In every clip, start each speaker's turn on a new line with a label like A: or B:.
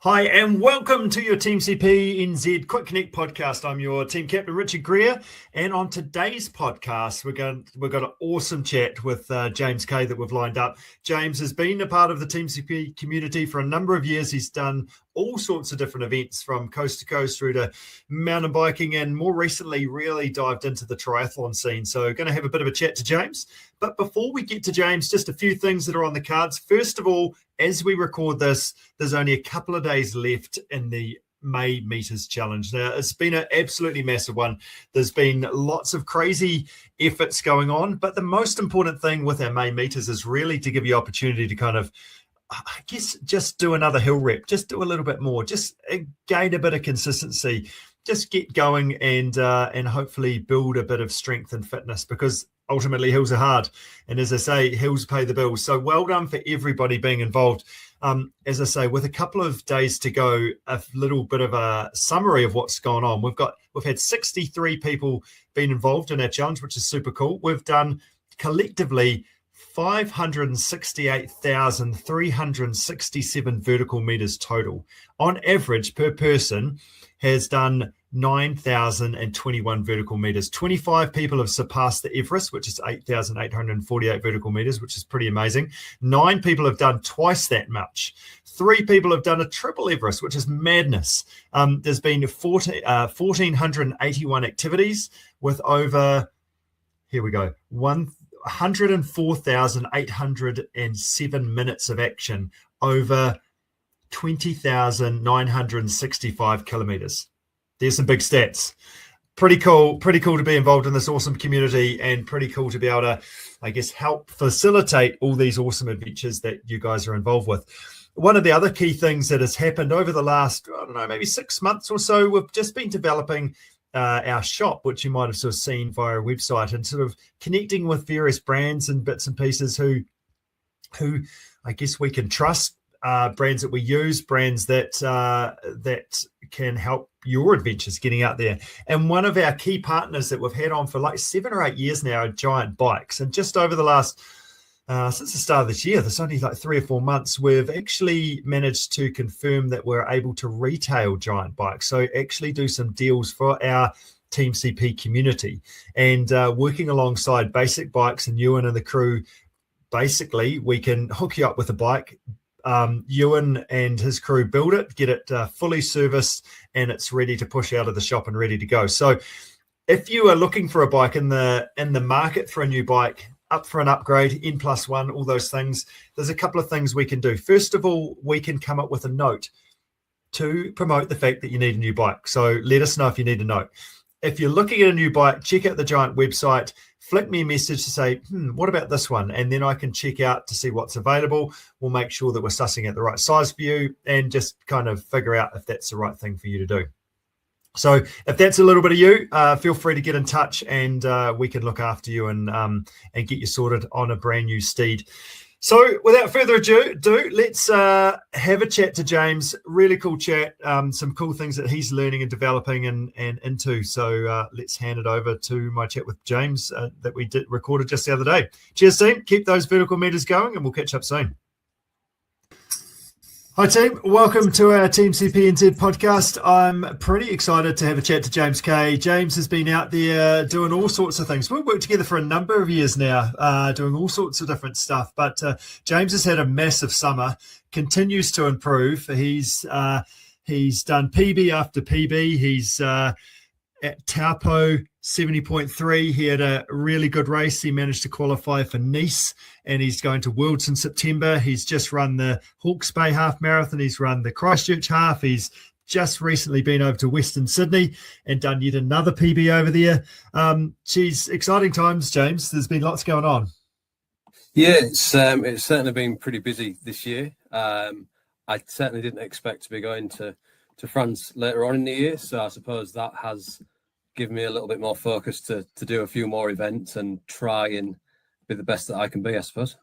A: Hi, and welcome to your TeamCPNZ Quick Connect podcast. I'm your team captain, Richard Greer, and on today's podcast, we've got an awesome chat with James Kay that we've lined up. James has been a part of the TeamCP community for a number of years. He's done all sorts of different events from coast to coast through to mountain biking, and more recently really dived into the triathlon scene. So going to have a bit of a chat to James. But before we get to James, just a few things that are on the cards. First of all, as we record this, there's only a couple of days left in the May Meters Challenge. Now, it's been an absolutely massive one. There's been lots of crazy efforts going on, but the most important thing with our May Meters is really to give you opportunity to kind of, I guess, just do another hill rep, just do a little bit more, just gain a bit of consistency, just get going and hopefully build a bit of strength and fitness, because ultimately hills are hard. And as I say, hills pay the bills. So well done for everybody being involved. As I say, with a couple of days to go, a little bit of a summary of what's gone on. We've had 63 people being involved in our challenge, which is super cool. We've done collectively 568,367 vertical meters total. On average, per person has done 9,021 vertical meters. 25 people have surpassed the Everest, which is 8,848 vertical meters, which is pretty amazing. 9 people have done twice that much. 3 people have done a triple Everest, which is madness. There's been 1,481 activities with over, here we go, 104,807 minutes of action over 20,965 kilometers. There's some big stats. Pretty cool to be involved in this awesome community, and pretty cool to be able to, I guess, help facilitate all these awesome adventures that you guys are involved with. One of the other key things that has happened over the last, I don't know, maybe 6 months or so, we've just been developing our shop, which you might have sort of seen via our website, and sort of connecting with various brands and bits and pieces who I guess we can trust, brands that we use, brands that can help your adventures getting out there. And one of our key partners that we've had on for like 7 or 8 years now are Giant Bikes. And just over the last, since the start of this year, there's only like 3 or 4 months, we've actually managed to confirm that we're able to retail Giant Bikes. So actually do some deals for our Team CP community, and working alongside Basic Bikes and Ewan and the crew. Basically, we can hook you up with a bike. Ewan and his crew build it, get it fully serviced, and it's ready to push out of the shop and ready to go. So if you are looking for a bike in the market for a new bike, up for an upgrade, N+1, all those things, there's a couple of things we can do. First of all, we can come up with a note to promote the fact that you need a new bike. So let us know if you need a note. If you're looking at a new bike, check out the Giant website, flick me a message to say, what about this one? And then I can check out to see what's available. We'll make sure that we're sussing out the right size for you and just kind of figure out if that's the right thing for you to do. So if that's a little bit of you, feel free to get in touch, and we can look after you and get you sorted on a brand new steed. So without further ado, let's have a chat to James. Really cool chat. Some cool things that he's learning and developing and into. So let's hand it over to my chat with James that we recorded just the other day. Cheers, team. Keep those vertical meters going, and we'll catch up soon. Hi, team. Welcome to our TeamCPNZ podcast. I'm pretty excited to have a chat to James Kay. James has been out there doing all sorts of things. We've worked together for a number of years now, doing all sorts of different stuff. But James has had a massive summer, continues to improve. He's done PB after PB. He's at Taupō 70.3. He had a really good race. He managed to qualify for Nice, and he's going to Worlds in September. He's just run the Hawke's Bay half marathon. He's run the Christchurch half. He's just recently been over to Western Sydney and done yet another PB over there. Geez, exciting times, James. There's been lots going on.
B: Yeah, it's certainly been pretty busy this year. I certainly didn't expect to be going to France later on in the year, so I suppose that has given me a little bit more focus to do a few more events and try and be the best that I can be, I suppose.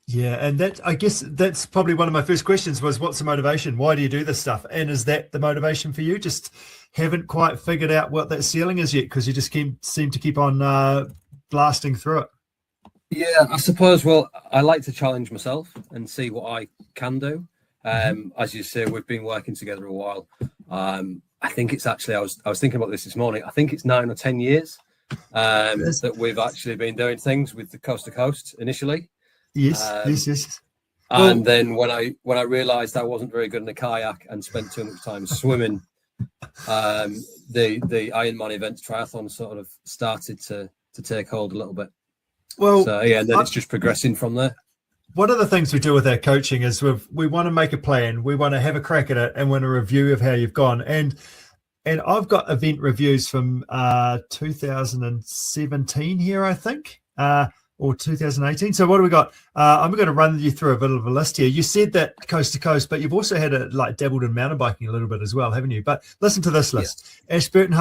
A: Yeah, and I guess that's probably one of my first questions was, what's the motivation? Why do you do this stuff? And is that the motivation for you? Just haven't quite figured out what that ceiling is yet, because you just seem to keep on blasting through it.
B: Yeah, I suppose, well, I like to challenge myself and see what I can do. As you say, we've been working together a while. I think it's actually, I was thinking about this morning. I think it's 9 or 10 years that we've actually been doing things with the Coast to Coast initially.
A: Yes.
B: And then when I realised I wasn't very good in a kayak and spent too much time swimming, the Ironman events triathlon sort of started to take hold a little bit.
A: Well,
B: so yeah, and then it's just progressing from there.
A: One of the things we do with our coaching is we want to make a plan, we want to have a crack at it, and want a review of how you've gone. And I've got event reviews from 2017 here, I think, or 2018. So what do we got? I'm going to run you through a bit of a list here. You said that coast to coast, but you've also had dabbled in mountain biking a little bit as well, haven't you? But listen to this list: Ashburton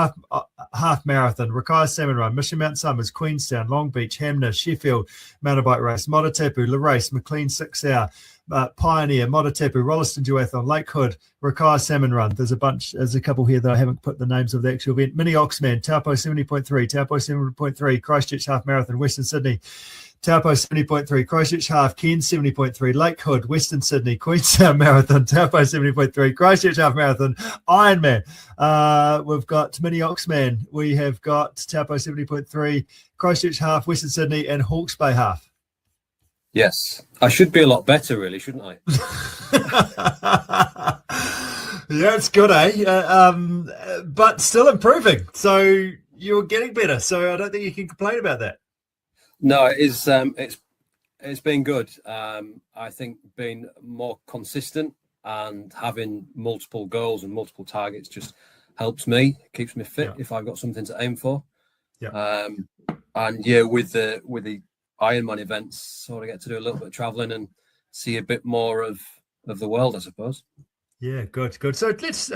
A: half marathon, Rakaia Salmon Run, Mission Mount Summers, Queenstown, Long Beach, Hamner, Sheffield mountain bike race, Motatapu, La Race, McLean 6 Hour, Pioneer, Motatapu, Rolleston Duathlon, Lake Hood, Rakaia Salmon Run. There's a couple here that I haven't put the names of the actual event. Mini Oxman, Taupō 70.3, Taupō 70.3, Christchurch Half Marathon, Western Sydney, Taupō 70.3, Christchurch Half, Cairns 70.3, Lake Hood, Western Sydney, Queenstown Marathon, Taupō 70.3, Christchurch Half Marathon, Ironman. We've got Mini Oxman. We have got Taupō 70.3, Christchurch Half, Western Sydney, and Hawke's Bay Half.
B: Yes, I should be a lot better, really, shouldn't I?
A: Yeah, it's good, but still improving. So you're getting better. So I don't think you can complain about that.
B: No, it's been good. I think being more consistent and having multiple goals and multiple targets just helps me, keeps me fit if I've got something to aim for. Yeah. And yeah, with the Ironman events, sort of get to do a little bit of traveling and see a bit more of the world, I suppose.
A: Yeah, good. So let's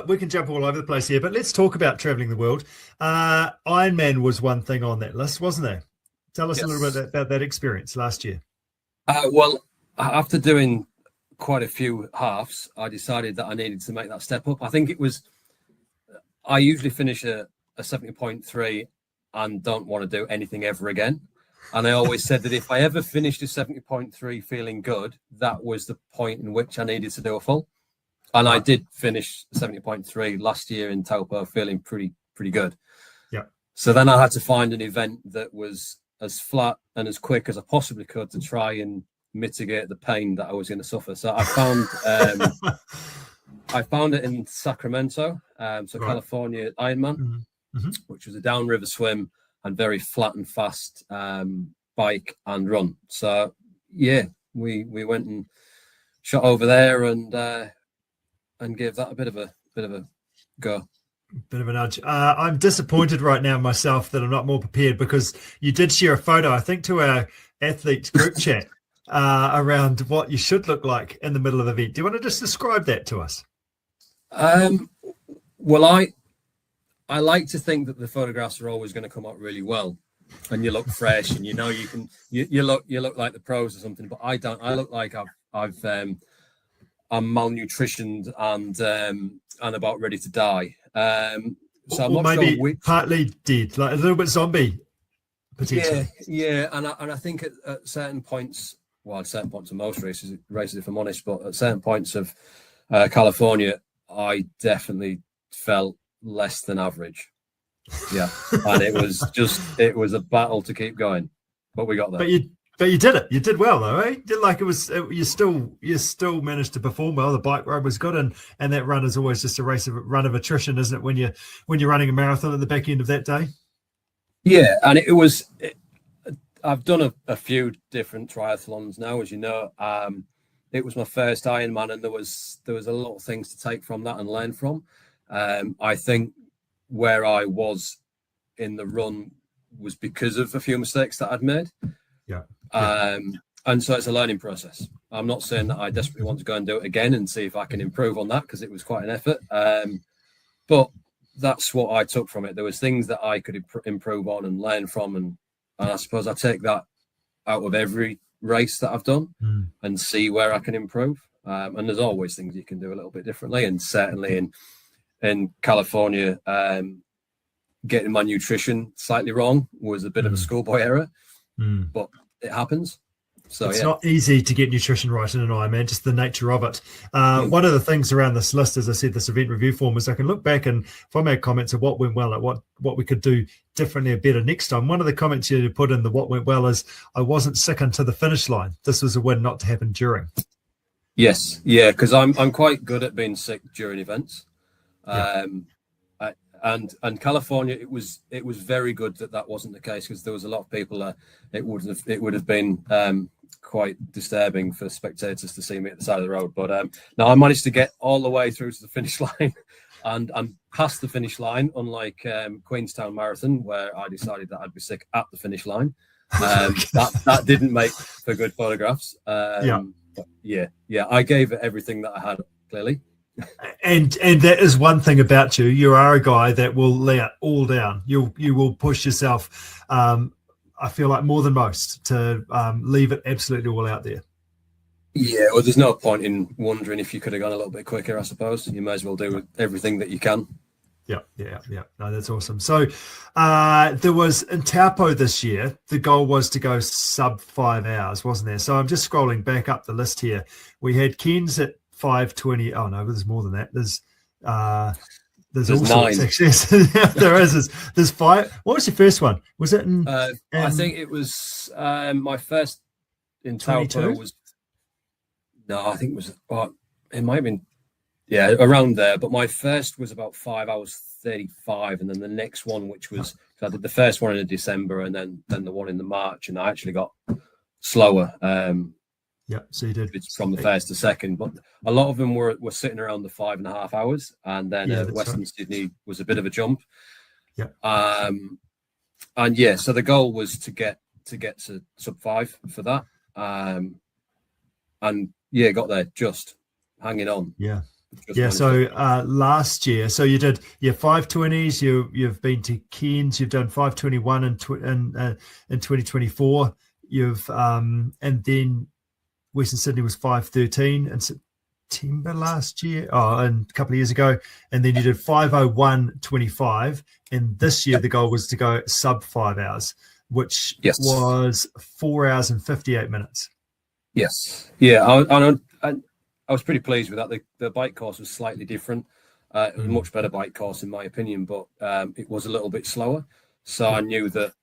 A: we can jump all over the place here, but let's talk about traveling the world. Ironman was one thing on that list, wasn't there? Tell us a little bit about that experience last year.
B: Well, after doing quite a few halves, I decided that I needed to make that step up. I think I usually finish a 70.3 and don't want to do anything ever again. And I always said that if I ever finished a 70.3 feeling good, that was the point in which I needed to do a full. And I did finish 70.3 last year in Taupō feeling pretty good. Yeah. So then I had to find an event that was as flat and as quick as I possibly could to try and mitigate the pain that I was going to suffer. So I found it in Sacramento, California Ironman, which was a downriver swim and very flat and fast bike and run. So yeah, we went and shot over there and gave that a bit of a go.
A: Bit of a nudge. I'm disappointed right now myself that I'm not more prepared, because you did share a photo, I think, to our athletes group chat around what you should look like in the middle of the event. Do you want to just describe that to us?
B: Well, I like to think that the photographs are always going to come out really well, and you look fresh, and you look like the pros or something. But I don't. I look like I'm malnutritioned and about ready to die. So I'm not
A: maybe
B: sure which...
A: partly dead, like a little bit zombie, potentially.
B: Yeah, and I think at certain points, at certain points of most races, if I'm honest, but at certain points of California, I definitely felt less than average. Yeah, and it was a battle to keep going, but we got there.
A: But you did it. You did well, though, eh? You still managed to perform well. The bike ride was good, and that run is always just a run of attrition, isn't it? When you're running a marathon at the back end of that day. Yeah,
B: and I've done a few different triathlons now, as you know. It was my first Ironman, and there was a lot of things to take from that and learn from. I think where I was in the run was because of a few mistakes that I'd made. Yeah. And so it's a learning process. I'm not saying that I desperately want to go and do it again and see if I can improve on that, because it was quite an effort. But that's what I took from it. There was things that I could improve on and learn from, and I suppose I take that out of every race that I've done and see where I can improve. And there's always things you can do a little bit differently. And certainly in California, getting my nutrition slightly wrong was a bit of a schoolboy error, but it happens. So
A: it's not easy to get nutrition right in an Ironman, just the nature of it. One of the things around this list, as I said, this event review form, is I can look back and if I make comments of what went well, at what we could do differently or better next time. One of the comments you put in the what went well is I wasn't sick until the finish line. This was a win not to happen during.
B: Yes, yeah, because I'm quite good at being sick during events. And California, it was very good that wasn't the case, because there was a lot of people. It would have been quite disturbing for spectators to see me at the side of the road. But no, I managed to get all the way through to the finish line, and I'm past the finish line. Unlike Queenstown Marathon, where I decided that I'd be sick at the finish line, that didn't make for good photographs. But yeah, I gave it everything that I had, clearly.
A: And that is one thing about you. You are a guy that will lay it all down. You will push yourself. I feel like more than most to leave it absolutely all out there.
B: Yeah, well, there's no point in wondering if you could have gone a little bit quicker. I suppose you may as well do everything that you can. Yeah.
A: No, that's awesome. So there was in Taupō this year, the goal was to go sub 5 hours, wasn't there? So I'm just scrolling back up the list here. We had Ken's at 5:20. Oh no, there's more than that. There's all
B: 9.
A: sorts actually. There is. There's 5. What was your first one? Was it in
B: I think it was my first in Taupō was. No, I think it was. It might have been. Yeah, around there. But my first was about 5 hours 35, and then the next one, which was I did the first one in December, and then the one in the March, and I actually got slower.
A: Yeah, so you did
B: from the first to second, but a lot of them were sitting around the 5.5 hours, and then Western Sydney was a bit of a jump.
A: Yeah,
B: and yeah, so the goal was to get to sub 5 for that, and yeah, got there just hanging on.
A: Yeah. So last year, so you did 5:20s. You've been to Cairns. You've done 5:21 in 2024. You've and then Western Sydney was 5:13 in September last year. And a couple of years ago, and then you did 5:01.25. And this year the goal was to go sub 5 hours, which was 4 hours and 58 minutes.
B: Yes. Yeah. I was pretty pleased with that. The bike course was slightly different. It was a much better bike course in my opinion, but it was a little bit slower. So I knew that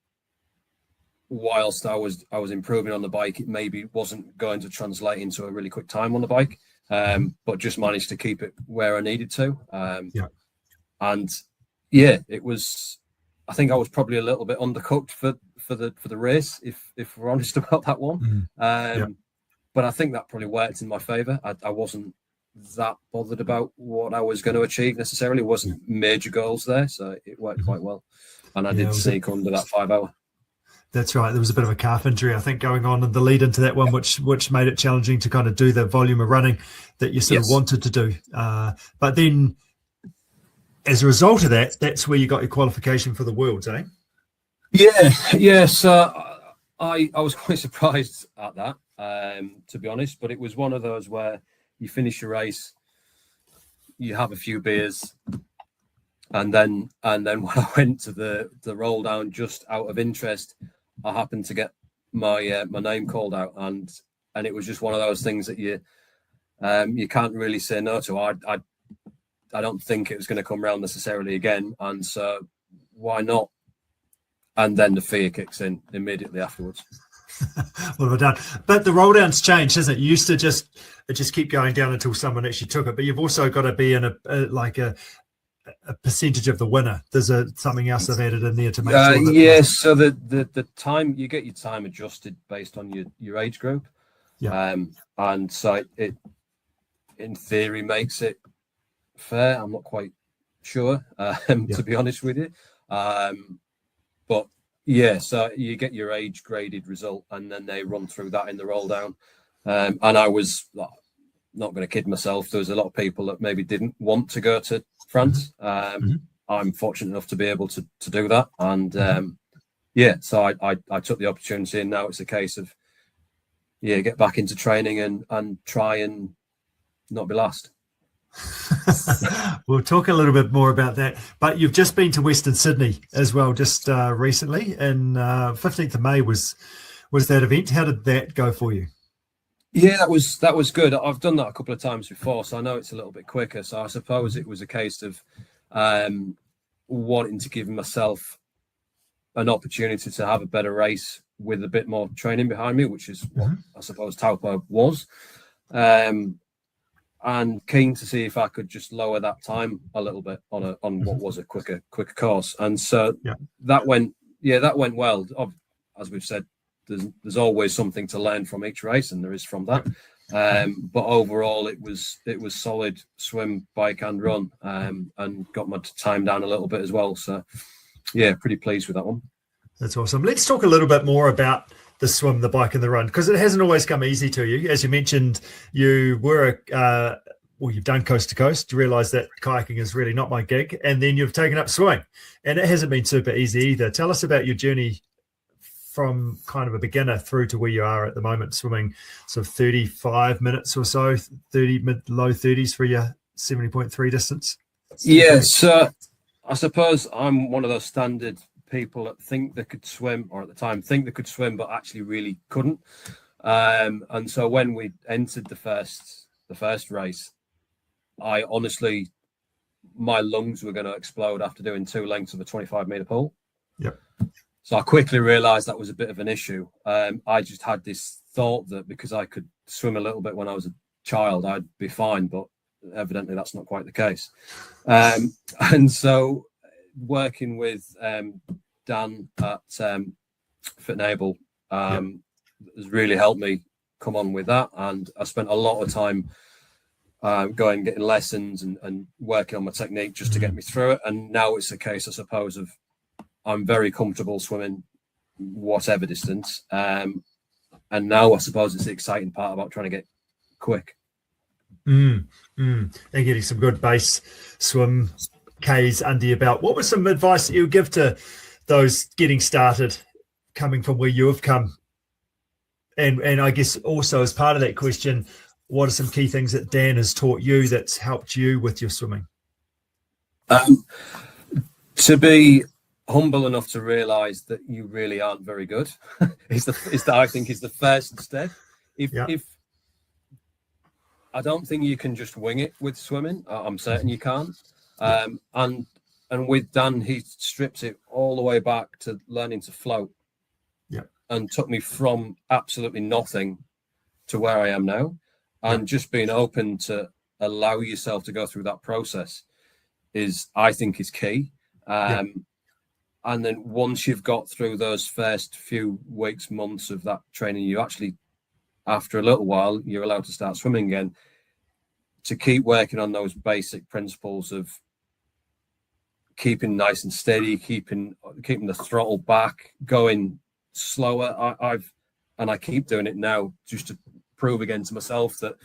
B: whilst I was improving on the bike, it maybe wasn't going to translate into a really quick time on the bike, but just managed to keep it where I needed to. And yeah, it was. I think I was probably a little bit undercooked for the race, if we're honest about that one. But I think that probably worked in my favour. I wasn't that bothered about what I was going to achieve necessarily. It wasn't major goals there, so it worked quite well. And I did sneak under that 5 hour.
A: That's right. There was a bit of a calf injury, I think, going on in the lead into that one, which made it challenging to kind of do the volume of running that you sort of wanted to do. But then, as a result of that, that's where you got your qualification for the Worlds, eh?
B: Yeah. So I was quite surprised at that, to be honest. But it was one of those where you finish your race, you have a few beers, and then when I went to the roll down, just out of interest, I happened to get my name called out, and it was just one of those things that you can't really say no to. I don't think it was going to come around necessarily again, and so why not? And then the fear kicks in immediately afterwards.
A: What have I done? But the roll down's changed, hasn't it? You used to just keep going down until someone actually took it, but you've also got to be in a percentage of the winner. There's something else I've added in there to make sure that
B: yes, so the time, you get your time adjusted based on your age group. And so it in theory makes it fair. I'm not quite sure, to be honest with you. But yeah, so you get your age graded result, and then they run through that in the roll down. And I was not going to kid myself. There was a lot of people that maybe didn't want to go to France. I'm fortunate enough to be able to do that. And so I took the opportunity, and now it's a case of get back into training and try and not be last.
A: We'll talk a little bit more about that, but you've just been to Western Sydney as well, just recently, and 15th of May was was that event. How did that go for you?
B: Yeah, that was good. I've done that a couple of times before, so I know it's a little bit quicker. So I suppose it was a case of wanting to give myself an opportunity to have a better race with a bit more training behind me, which is what I suppose Taupō was. And keen to see if I could just lower that time a little bit on what was a quicker course. And so that went well. As we've said, there's always something to learn from each race, and there is from that. But overall, it was solid swim, bike, and run, and got my time down a little bit as well. So yeah, pretty pleased with that one.
A: That's awesome. Let's talk a little bit more about the swim, the bike, and the run, because it hasn't always come easy to you. As you mentioned, you were you've done coast to coast. You realise that kayaking is really not my gig, and then you've taken up swimming, and it hasn't been super easy either. Tell us about your journey from kind of a beginner through to where you are at the moment, swimming sort of 35 minutes or so, 30 low 30s for your 70.3 distance.
B: Yeah, so I suppose I'm one of those standard people that think they could swim, or at the time think they could swim, but actually really couldn't. And so when we entered the first race, I honestly, my lungs were going to explode after doing 2 lengths of a 25-meter pool.
A: Yep.
B: So I quickly realised that was a bit of an issue. I just had this thought that because I could swim a little bit when I was a child, I'd be fine, but evidently that's not quite the case. And so working with Dan at Fit has really helped me come on with that. And I spent a lot of time going, getting lessons and working on my technique just to get me through it. And now it's a case, I suppose, of I'm very comfortable swimming whatever distance. And now I suppose it's the exciting part about trying to get quick.
A: And getting some good base swim Ks under your belt. What was some advice that you would give to those getting started, coming from where you have come? And I guess also as part of that question, what are some key things that Dan has taught you that's helped you with your swimming?
B: To be humble enough to realise that you really aren't very good is the first step. If I don't think you can just wing it with swimming. I'm certain you can't. And with Dan, he stripped it all the way back to learning to float. And took me from absolutely nothing to where I am now. And just being open to allow yourself to go through that process I think is key. And then once you've got through those first few weeks, months of that training, you actually, after a little while, you're allowed to start swimming again. To keep working on those basic principles of keeping nice and steady, keeping the throttle back, going slower. I keep doing it now just to prove again to myself that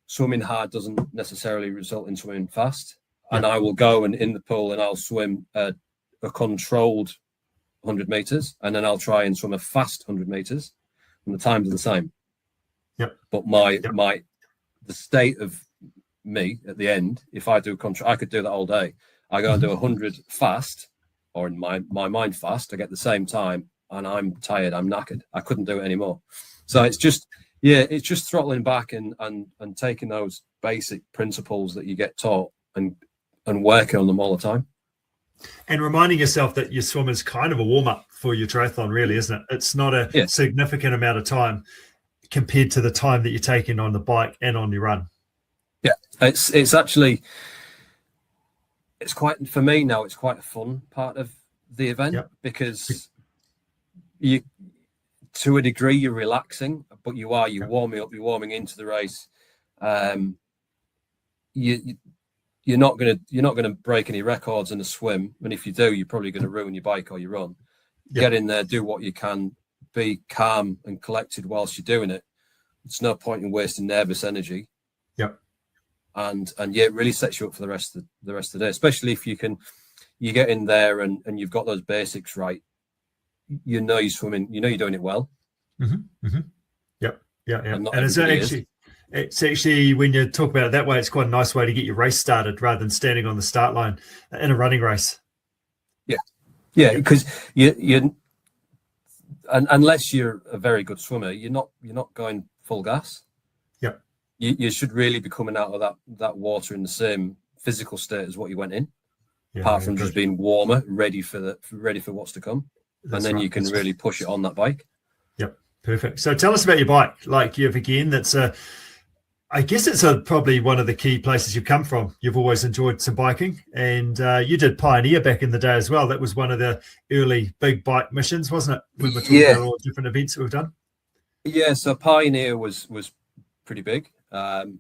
B: swimming hard doesn't necessarily result in swimming fast. And I will go and in the pool and I'll swim a controlled 100 meters, and then I'll try and swim a fast 100 meters, and the times are the same. But the state of me at the end, if I do I could do that all day. I go and do 100 fast, or in my mind fast, I get the same time, and I'm tired, I'm knackered. I couldn't do it anymore. So it's just throttling back and taking those basic principles that you get taught and working on them all the time.
A: And reminding yourself that your swim is kind of a warm-up for your triathlon, really, isn't it? It's not a significant amount of time compared to the time that you're taking on the bike and on your run.
B: Yeah, it's actually, it's quite, for me now, it's quite a fun part of the event because you, to a degree, you're relaxing, but you're warming up, you're warming into the race. You're not gonna break any records in a swim, and if you do, you're probably going to ruin your bike or your run. Get in there, do what you can, be calm and collected whilst you're doing it. It's no point in wasting nervous energy. And it really sets you up for the rest of the day, especially if you get in there and you've got those basics right. You know you're swimming, you know you're doing it well.
A: And it's actually when you talk about it that way, it's quite a nice way to get your race started rather than standing on the start line in a running race.
B: Because and unless you're a very good swimmer, you're not going full gas.
A: Yeah.
B: You should really be coming out of that water in the same physical state as what you went in, apart from just being warmer, ready for what's to come. And then you can really push it on that bike.
A: Yep, perfect. So tell us about your bike. Like I guess it's probably one of the key places you've come from. You've always enjoyed some biking, and you did Pioneer back in the day as well. That was one of the early big bike missions, wasn't it? When we're talking about all the different events that we've done. Yeah,
B: so Pioneer was pretty big, and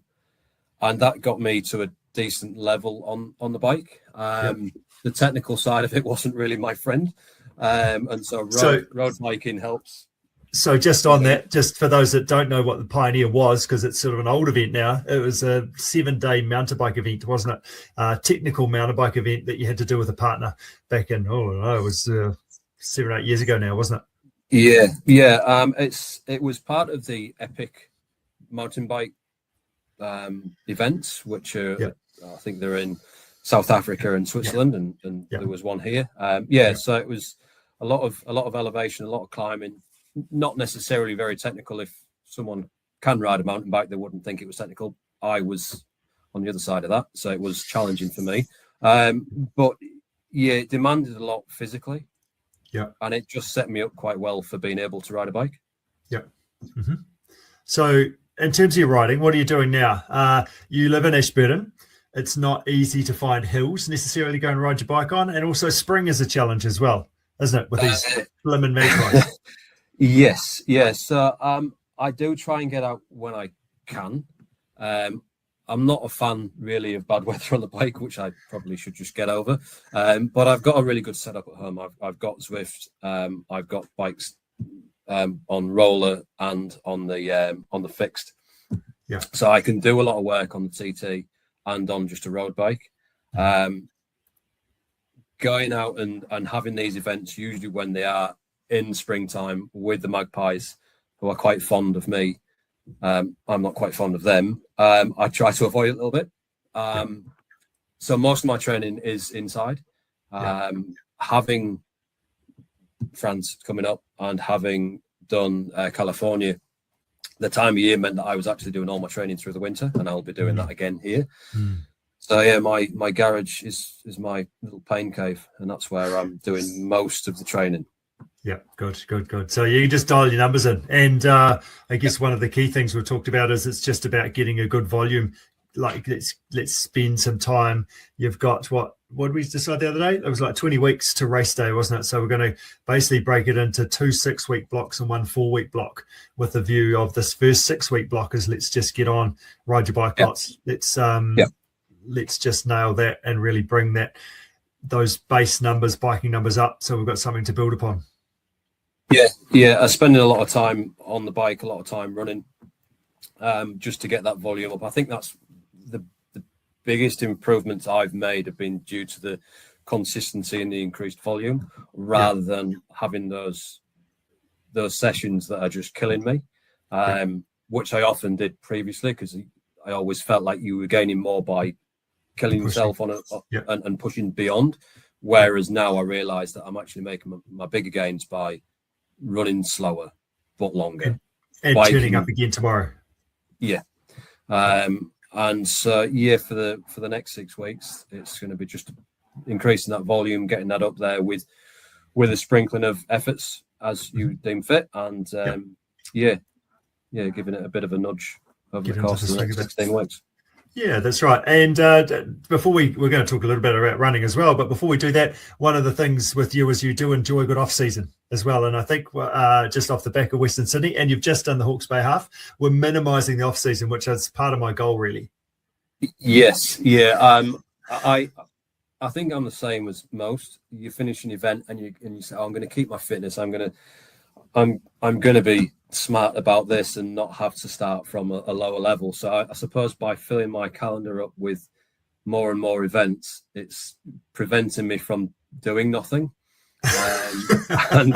B: that got me to a decent level on the bike. The technical side of it wasn't really my friend, and so road biking helps.
A: So just on that, just for those that don't know what the Pioneer was, because it's sort of an old event now, it was a 7-day mountain bike event, wasn't it? Technical mountain bike event that you had to do with a partner back in, it was 7 or 8 years ago now, wasn't
B: it? Yeah. It was part of the Epic mountain bike events, which are, I think they're in South Africa and Switzerland, and there was one here. So it was a lot of elevation, a lot of climbing. Not necessarily very technical. If someone can ride a mountain bike, they wouldn't think it was technical. I was on the other side of that, so it was challenging for me. But it demanded a lot physically. Yeah, and it just set me up quite well for being able to ride a bike.
A: Yeah. Mm-hmm. So, in terms of your riding, what are you doing now? You live in Ashburton. It's not easy to find hills necessarily go and ride your bike on, and also spring is a challenge as well, isn't it? With these lemon magpies.
B: Yes. So I do try and get out when I can. I'm not a fan really of bad weather on the bike, which I probably should just get over. But I've got a really good setup at home. I've got Zwift. I've got bikes on roller and on the fixed. Yeah. So I can do a lot of work on the TT and on just a road bike. Going out and having these events, usually when they are in springtime with the magpies, who are quite fond of me. I'm not quite fond of them. I try to avoid it a little bit. So most of my training is inside. Having France coming up and having done California, the time of year meant that I was actually doing all my training through the winter, and I'll be doing that again here. So my garage is my little pain cave, and that's where I'm doing most of the training.
A: Yeah, good. So you just dial your numbers in, and I guess one of the key things we've talked about is it's just about getting a good volume. Like let's spend some time. You've got what did we decide the other day? It was like 20 weeks to race day, wasn't it? So we're going to basically break it into 2 6-week blocks and 1 4-week block, with the view of this first 6-week block is let's just get on, ride your bike lots. Let's just nail that and really bring those base numbers, biking numbers up, so we've got something to build upon.
B: Yeah. I spend a lot of time on the bike, a lot of time running, just to get that volume up. I think that's the biggest improvements I've made have been due to the consistency and the increased volume, rather than having those sessions that are just killing me, which I often did previously, because I always felt like you were gaining more by killing yourself on and pushing beyond. Whereas now I realise that I'm actually making my bigger gains by running slower but longer
A: and tuning up again tomorrow.
B: And so for the next 6 weeks it's going to be just increasing that volume, getting that up there with a sprinkling of efforts as you deem fit, and giving it a bit of a nudge over the course of the next 16 weeks.
A: Yeah, that's right. And before we're going to talk a little bit about running as well, but before we do that, one of the things with you is you do enjoy a good off-season as well. And I think just off the back of Western Sydney, and you've just done the Hawke's Bay half, we're minimising the off-season, which is part of my goal, really.
B: Yes, yeah. I think I'm the same as most. You finish an event and you say, I'm going to keep my fitness. I'm going to be smart about this and not have to start from a lower level. So I suppose by filling my calendar up with more and more events, it's preventing me from doing nothing, and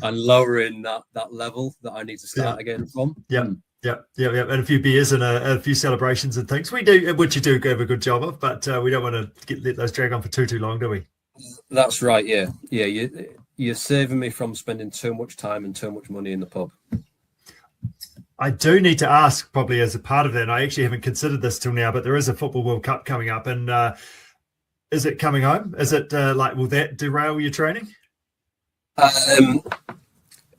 B: lowering that level that I need to start again from. Yeah. And a few beers and a few celebrations and things. We do, which you do have a good job of, but we don't want to let those drag on for too long, do we? That's right. Yeah. you're saving me from spending too much time and too much money in the pub.
A: I do need to ask, probably as a part of that, and I actually haven't considered this till now, but there is a Football World Cup coming up, and is it coming home? Is it will that derail your training?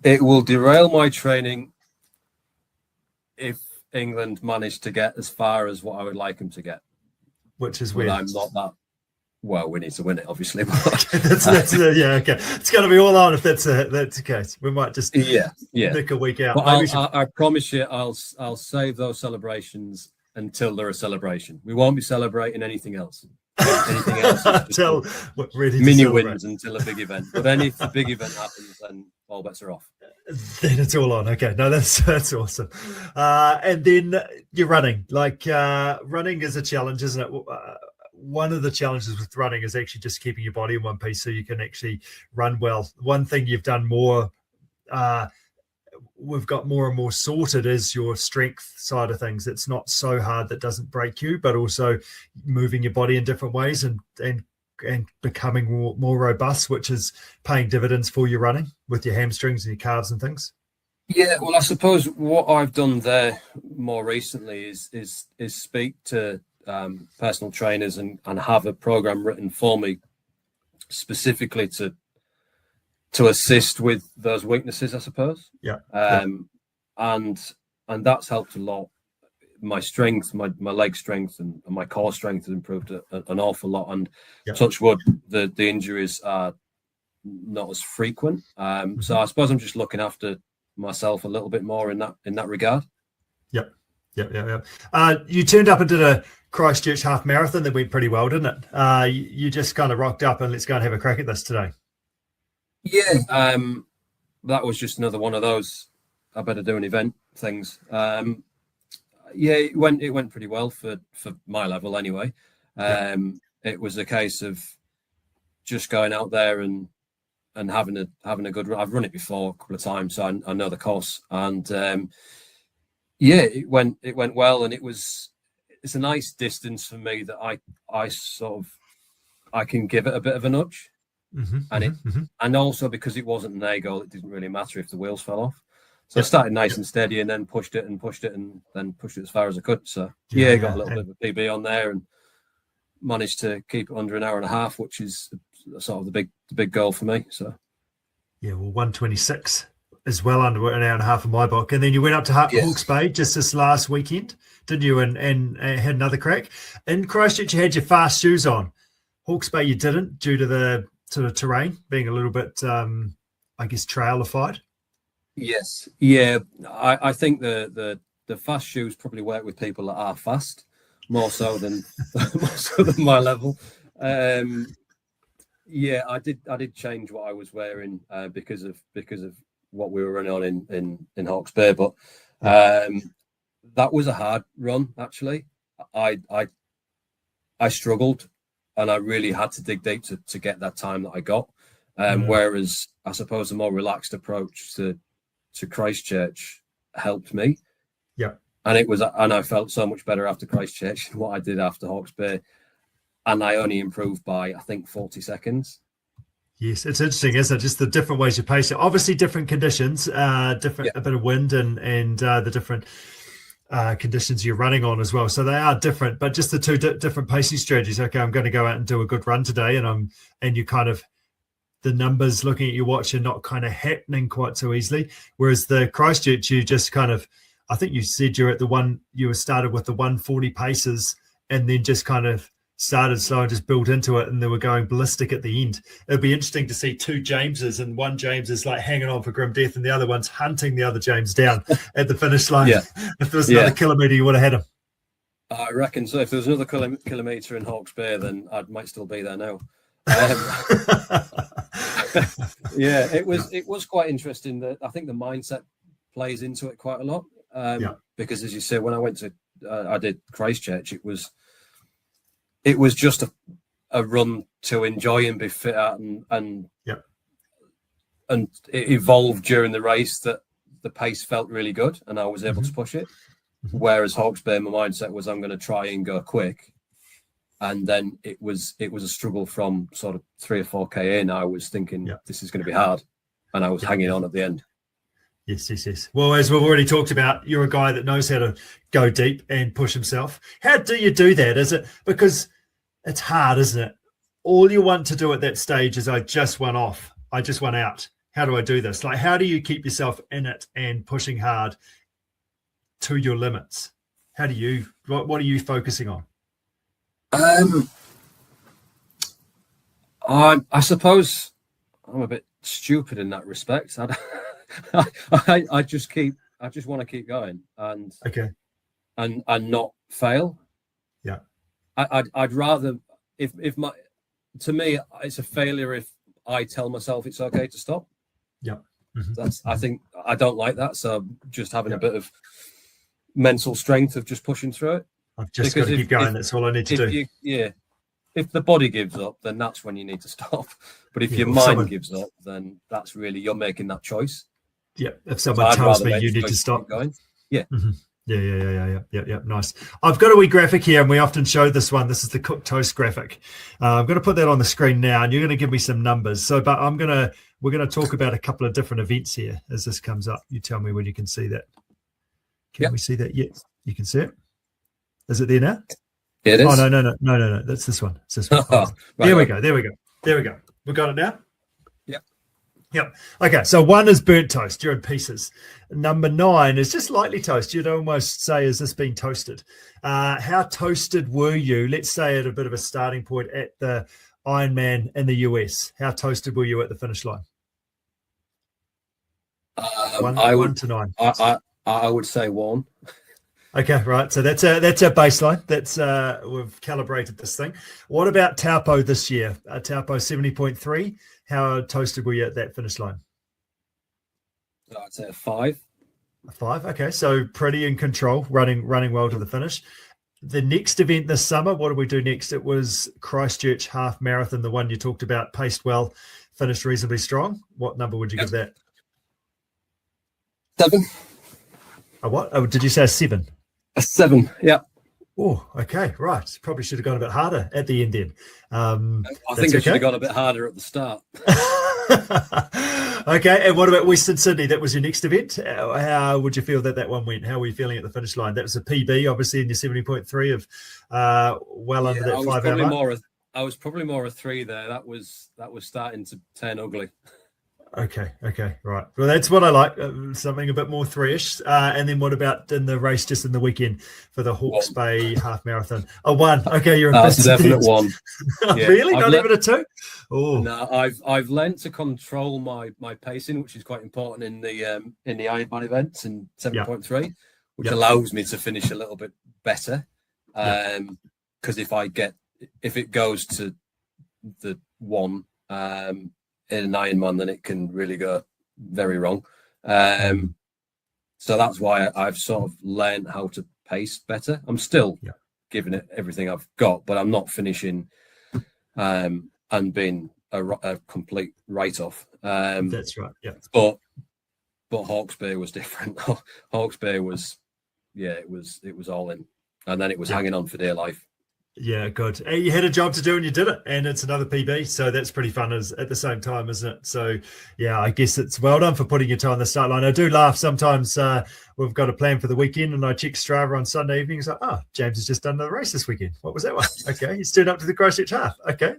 B: It will derail my training if England manage to get as far as what I would like them to get.
A: Which is weird.
B: I'm not that. Well, we need to win it, obviously.
A: that's yeah, okay. It's going to be all on if that's the case. We might just nick a week out.
B: But I promise you, I'll save those celebrations until they're a celebration. We won't be celebrating anything else. Anything else?
A: Until
B: mini wins until a big event. But then if the big event happens, then all bets are off.
A: Then it's all on. Okay, no, that's awesome. And then you're running. Running is a challenge, isn't it? One of the challenges with running is actually just keeping your body in one piece so you can actually run well. One thing you've done more, we've got more and more sorted is your strength side of things. It's not so hard that doesn't break you, but also moving your body in different ways and becoming more robust, which is paying dividends for your running with your hamstrings and your calves and things.
B: Yeah, well, I suppose what I've done there more recently is speak to personal trainers and have a program written for me specifically to assist with those weaknesses, I suppose. And that's helped a lot. My strength, my leg strength and my core strength has improved an awful lot. And touch wood, the injuries are not as frequent. So I suppose I'm just looking after myself a little bit more in that regard. Yep.
A: You turned up and did a Christchurch half marathon that went pretty well, didn't it? You just kind of rocked up and let's go and have a crack at this today.
B: Yeah, that was just another one of those I better do an event things. It went pretty well for my level anyway. It was a case of just going out there and having a good run. I've run it before a couple of times, so I know the course. And it went well, and it's a nice distance for me that I can give it a bit of a nudge. And also because it wasn't an A goal, it didn't really matter if the wheels fell off. So I started nice and steady, and then pushed it, and then pushed it as far as I could. So got a little bit of a PB on there, and managed to keep it under an hour and a half, which is sort of the big goal for me. So
A: 1:26 is well under an hour and a half in my book. And then you went up to Hawke's Bay just this last weekend, didn't you? And had another crack. In Christchurch, you had your fast shoes on. Hawke's Bay, you didn't, due to the sort of terrain being a little bit, trailified.
B: Yes. Yeah. I think the fast shoes probably work with people that are fast more so than my level. I did change what I was wearing because of what we were running on in Hawke's Bay, but that was a hard run actually. I struggled, and I really had to dig deep to get that time that I got. Whereas I suppose the more relaxed approach to Christchurch helped me. And I felt so much better after Christchurch than what I did after Hawke's Bay. And I only improved by, I think, 40 seconds.
A: Yes, it's interesting, isn't it? Just the different ways you pace it. Obviously, different conditions, a bit of wind and the different conditions you're running on as well. So they are different, but just the two different pacing strategies. Okay, I'm going to go out and do a good run today, and you kind of, the numbers looking at your watch are not kind of happening quite so easily. Whereas the Christchurch, you just kind of, I think you said you started with the 140 paces and then just kind of started slow and just built into it, and they were going ballistic at the end. It'd be interesting to see two Jameses, and one James is like hanging on for grim death and the other one's hunting the other James down at the finish line. If there was another kilometre, you would have had him.
B: I reckon so. If there was another kilometre in Hawke's Bay, then I might still be there now. It was quite interesting. That I think the mindset plays into it quite a lot. Because as you say, when I went to I did Christchurch, it was just a run to enjoy and be fit at, and it evolved during the race that the pace felt really good and I was able to push it. Whereas Hawke's Bay, my mindset was I'm going to try and go quick and then it was a struggle from sort of 3 or 4K in. I was thinking this is going to be hard, and I was hanging on at the end.
A: Yes. Well, as we've already talked about, you're a guy that knows how to go deep and push himself. How do you do that? Is it because it's hard, isn't it? All you want to do at that stage is I just went off. I just went out. How do I do this? Like, how do you keep yourself in it and pushing hard to your limits? How do you, what are you focusing on?
B: I suppose I'm a bit stupid in that respect. I just want to keep going and not fail.
A: Yeah.
B: I'd rather to me it's a failure if I tell myself it's okay to stop.
A: Yeah.
B: I think I don't like that. So just having a bit of mental strength of just pushing through it.
A: I've just got to keep going. That's all I need to do.
B: If the body gives up, then that's when you need to stop. But if your mind gives up, then that's really you're making that choice.
A: Yeah. If someone tells me you need to stop
B: going. Yeah.
A: Mm-hmm. Yeah. Nice. I've got a wee graphic here, and we often show this one. This is the cooked toast graphic. I'm going to put that on the screen now, and you're going to give me some numbers. So, but we're going to talk about a couple of different events here as this comes up. You tell me when you can see that. Can we see that yet? You can see it. Is it there now?
B: It is.
A: Oh no. That's this one. It's this one. Right. There we go. We got it now. Yep. Okay, so 1 is burnt toast. You're in pieces. Number 9 is just lightly toast. You'd almost say, is this being toasted? How toasted were you? Let's say at a bit of a starting point at the Ironman in the US. How toasted were you at the finish line? 1 to 9.
B: I would say 1.
A: Okay, right. So that's our baseline. That's we've calibrated this thing. What about Taupō this year? Taupō 70.3. How toasted were you at that finish line?
B: I'd say a 5.
A: A 5. Okay, so pretty in control, running well to the finish. The next event this summer, what did we do next? It was Christchurch half marathon, the one you talked about, paced well, finished reasonably strong. What number would you give that?
B: 7.
A: A what? Oh, did you say a 7?
B: A 7, yeah.
A: Oh, okay, right. Probably should have gone a bit harder at the end then.
B: I think I should have gone a bit harder at the start.
A: Okay, and what about Western Sydney? That was your next event. How would you feel that one went? How were you feeling at the finish line? That was a PB, obviously, in your 70.3 of under that 5 hour mark.
B: I was probably more a 3 there. That was starting to turn ugly.
A: Okay, right. Well, that's what I like, something a bit more 3-ish. And then what about in the race just in the weekend for the Hawke's Bay half marathon? A 1. Okay, you're a
B: definite 1.
A: Yeah. Really? Not even a 2? Oh
B: no, I've learned to control my pacing, which is quite important in the Ironman events in 7.3, which allows me to finish a little bit better. Because if it goes to the 1 in an Ironman, then it can really go very wrong. So that's why I've sort of learned how to pace better. I'm still giving it everything I've got, but I'm not finishing and being a complete write-off.
A: That's right. Yeah.
B: But Hawke's Bay was different. Hawke's Bay was, it was all in, and then it was hanging on for dear life.
A: Yeah, good. You had a job to do and you did it, and it's another PB, so that's pretty fun at the same time, isn't it? So, yeah, I guess it's well done for putting your toe on the start line. I do laugh sometimes. We've got a plan for the weekend, and I check Strava on Sunday evening. It's like, oh, James has just done another race this weekend. What was that one? Okay, he's turned up to the Christchurch half. Okay.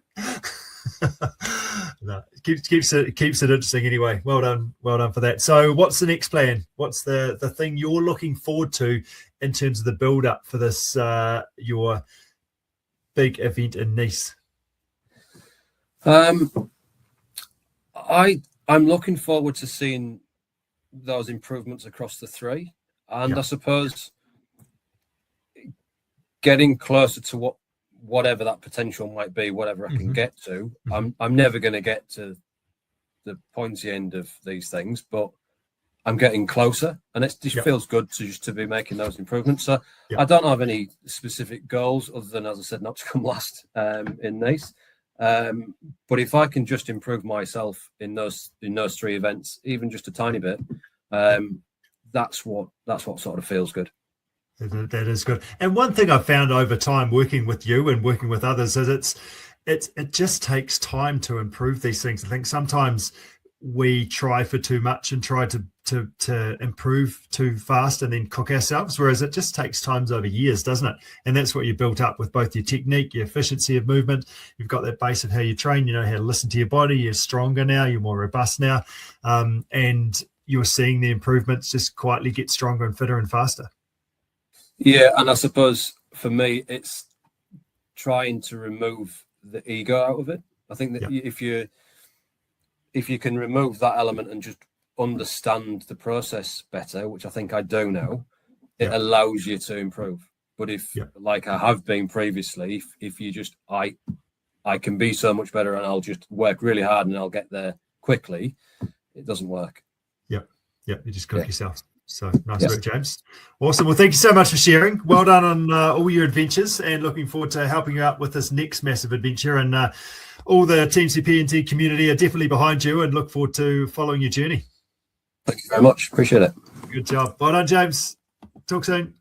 A: No, it keeps it interesting anyway. Well done for that. So what's the next plan? What's the thing you're looking forward to in terms of the build up for this your big event in Nice?
B: I'm looking forward to seeing those improvements across the 3, and I suppose getting closer to whatever that potential might be, whatever I can get to. I'm never going to get to the pointy end of these things, but I'm getting closer, and it just feels good to be making those improvements. So I don't have any specific goals other than, as I said, not to come last in Nice. But if I can just improve myself in those 3 events, even just a tiny bit, that's what sort of feels good.
A: That is good. And one thing I've found over time working with you and working with others is it just takes time to improve these things. I think sometimes we try for too much and try to improve too fast and then cook ourselves, whereas it just takes time over years, doesn't it? And that's what you built up with both your technique, your efficiency of movement. You've got that base of how you train, you know how to listen to your body. You're stronger now, you're more robust now, and you're seeing the improvements just quietly get stronger and fitter and faster.
B: Yeah, and I suppose for me, it's trying to remove the ego out of it. I think that if you can remove that element and just understand the process better, which I think I do now, it allows you to improve. But if, like I have been previously, if you just, I can be so much better and I'll just work really hard and I'll get there quickly, it doesn't work. You
A: just cook yourself. So nice work, James. Awesome. Well, thank you so much for sharing. Well done on all your adventures, and looking forward to helping you out with this next massive adventure. And all the TeamCPNZ community are definitely behind you and look forward to following your journey.
B: Thank you very much. Appreciate it.
A: Good job. Well done, James. Talk soon.